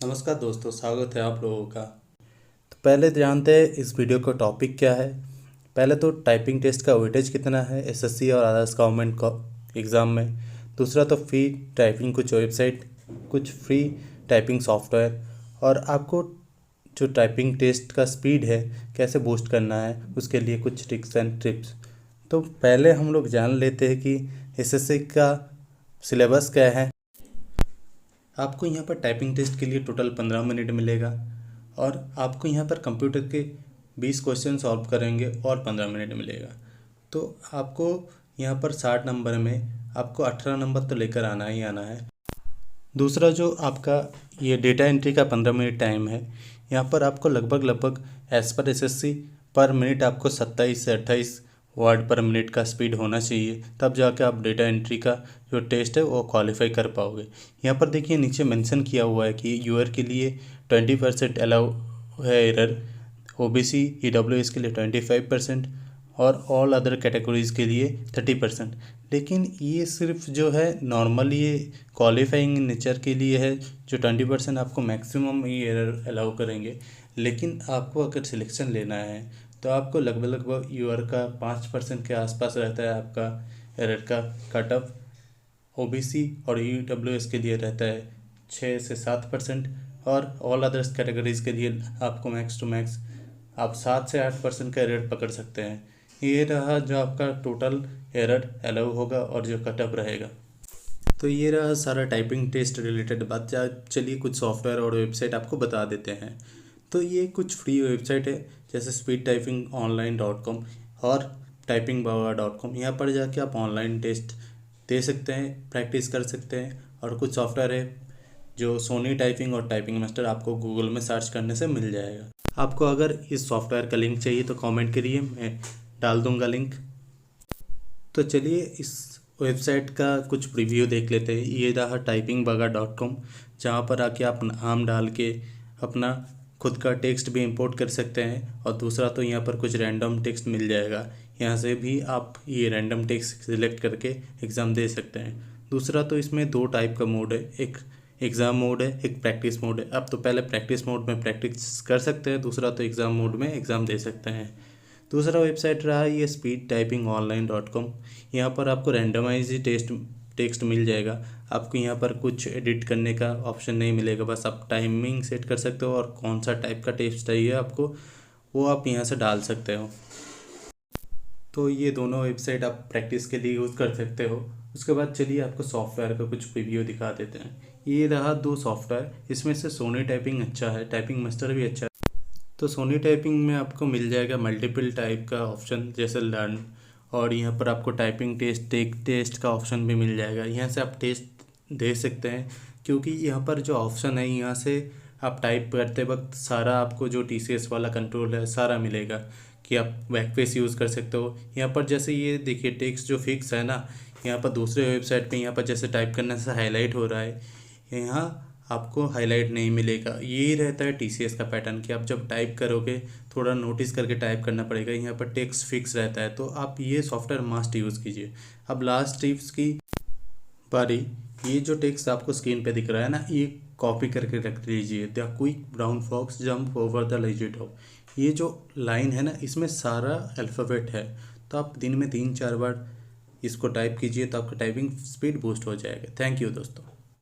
नमस्कार दोस्तों, स्वागत है आप लोगों का। तो पहले जानते हैं इस वीडियो का टॉपिक क्या है। पहले तो टाइपिंग टेस्ट का वेटेज कितना है एसएससी और अदर्स गवर्नमेंट का एग्ज़ाम में। दूसरा तो फ्री टाइपिंग कुछ वेबसाइट, कुछ फ्री टाइपिंग सॉफ्टवेयर, और आपको जो टाइपिंग टेस्ट का स्पीड है कैसे बूस्ट करना है उसके लिए कुछ ट्रिक्स एंड टिप्स। तो पहले हम लोग जान लेते हैं कि एसएससी का सिलेबस क्या है। आपको यहाँ पर टाइपिंग टेस्ट के लिए टोटल 15 मिनट मिलेगा, और आपको यहाँ पर कंप्यूटर के 20 क्वेश्चन सॉल्व करेंगे और 15 मिनट मिलेगा। तो आपको यहाँ पर 60 नंबर में आपको 18 नंबर तो लेकर आना ही आना है। दूसरा जो आपका ये डेटा एंट्री का 15 मिनट टाइम है, यहाँ पर आपको लगभग एज पर एसएससी पर मिनट आपको 27 से 28 वर्ड पर मिनट का स्पीड होना चाहिए, तब जाके आप डेटा एंट्री का जो टेस्ट है वो क्वालिफाई कर पाओगे। यहाँ पर देखिए नीचे मेंशन किया हुआ है कि यूआर के लिए 20% अलाउ है एरर, ओबीसी ईडब्ल्यूएस के लिए 25% और ऑल अदर कैटेगरीज़ के लिए 30%। लेकिन ये सिर्फ जो है नॉर्मल ये क्वालिफाइंग नेचर के लिए है, जो 20% आपको मैक्सिमम ये एरर अलाउ करेंगे। लेकिन आपको अगर सिलेक्शन लेना है तो आपको लगभग यूआर का 5% के आसपास रहता है आपका एरर का कट ऑफ। ओबीसी और ईडब्ल्यूएस के लिए रहता है 6 से 7%, और ऑल अदर्स कैटेगरीज़ के लिए आपको मैक्स टू मैक्स आप 7 से 8% का एरर पकड़ सकते हैं। ये रहा जो आपका टोटल एरर अलाउ होगा और जो कटअप रहेगा। तो ये रहा सारा टाइपिंग टेस्ट रिलेटेड बात। चलिए कुछ सॉफ्टवेयर और वेबसाइट आपको बता देते हैं। तो ये कुछ फ्री वेबसाइट है, जैसे speedtypingonline.com और typingbawa.com। यहाँ पर जाके आप ऑनलाइन टेस्ट दे सकते हैं, प्रैक्टिस कर सकते हैं। और कुछ सॉफ्टवेयर है जो सोनी टाइपिंग और टाइपिंग मास्टर, आपको गूगल में सर्च करने से मिल जाएगा। आपको अगर इस सॉफ्टवेयर का लिंक चाहिए तो कमेंट करिए, मैं डाल दूंगा लिंक। तो चलिए इस वेबसाइट का कुछ प्रीव्यू देख लेते हैं। ये रहा typingbaga.com, जहाँ पर आके आप नाम डाल के अपना खुद का टेक्स्ट भी इंपोर्ट कर सकते हैं। और दूसरा तो यहाँ पर कुछ रैंडम टेक्स्ट मिल जाएगा, यहाँ से भी आप ये रैंडम टेक्स्ट सिलेक्ट करके एग्ज़ाम दे सकते हैं। दूसरा तो इसमें दो टाइप का मोड है, एक एग्ज़ाम मोड है, एक प्रैक्टिस मोड है। अब तो पहले प्रैक्टिस मोड में प्रैक्टिस कर सकते हैं, दूसरा तो एग्ज़ाम मोड में एग्ज़ाम दे सकते हैं। दूसरा वेबसाइट रहा ये speedtypingonline.com। यहाँ पर आपको रैंडमाइज टेक्स्ट मिल जाएगा। आपको यहाँ पर कुछ एडिट करने का ऑप्शन नहीं मिलेगा, बस आप टाइमिंग सेट कर सकते हो और कौन सा टाइप का टेक्स्ट चाहिए आपको वो आप यहाँ से डाल सकते हो। तो ये दोनों वेबसाइट आप प्रैक्टिस के लिए यूज़ कर सकते हो। उसके बाद चलिए आपको सॉफ्टवेयर का कुछ प्रीव्यू दिखा देते हैं। ये रहा दो सॉफ्टवेयर, इसमें से सोनी टाइपिंग अच्छा है, टाइपिंग मास्टर भी अच्छा है। तो सोनी टाइपिंग में आपको मिल जाएगा मल्टीपल टाइप का ऑप्शन जैसे लर्न, और यहाँ पर आपको टाइपिंग टेस्ट का ऑप्शन भी मिल जाएगा। यहाँ से आप टेस्ट दे सकते हैं, क्योंकि यहाँ पर जो ऑप्शन है यहाँ से आप टाइप करते वक्त सारा आपको जो टीसीएस वाला कंट्रोल है सारा मिलेगा, कि आप बैकपेस यूज़ कर सकते हो। यहाँ पर जैसे ये देखिए टेक्स्ट जो फिक्स है ना, यहाँ पर दूसरे वेबसाइट पे यहाँ पर जैसे टाइप करने से हाईलाइट हो रहा है, यहाँ आपको हाईलाइट नहीं मिलेगा। यही रहता है टीसीएस का पैटर्न, कि आप जब टाइप करोगे थोड़ा नोटिस करके टाइप करना पड़ेगा। यहाँ पर टेक्स्ट फिक्स रहता है, तो आप ये सॉफ्टवेयर मस्ट यूज़ कीजिए। अब लास्ट टिप्स की बारी। ये जो टेक्स्ट आपको स्क्रीन पे दिख रहा है ना, ये कॉपी करके रख लीजिए। The quick brown fox jump over the lazy dog, ये जो लाइन है ना इसमें सारा अल्फ़ाबेट है। तो आप दिन में 3-4 बार इसको टाइप कीजिए तो आपका टाइपिंग स्पीड बूस्ट हो जाएगा। थैंक यू दोस्तों।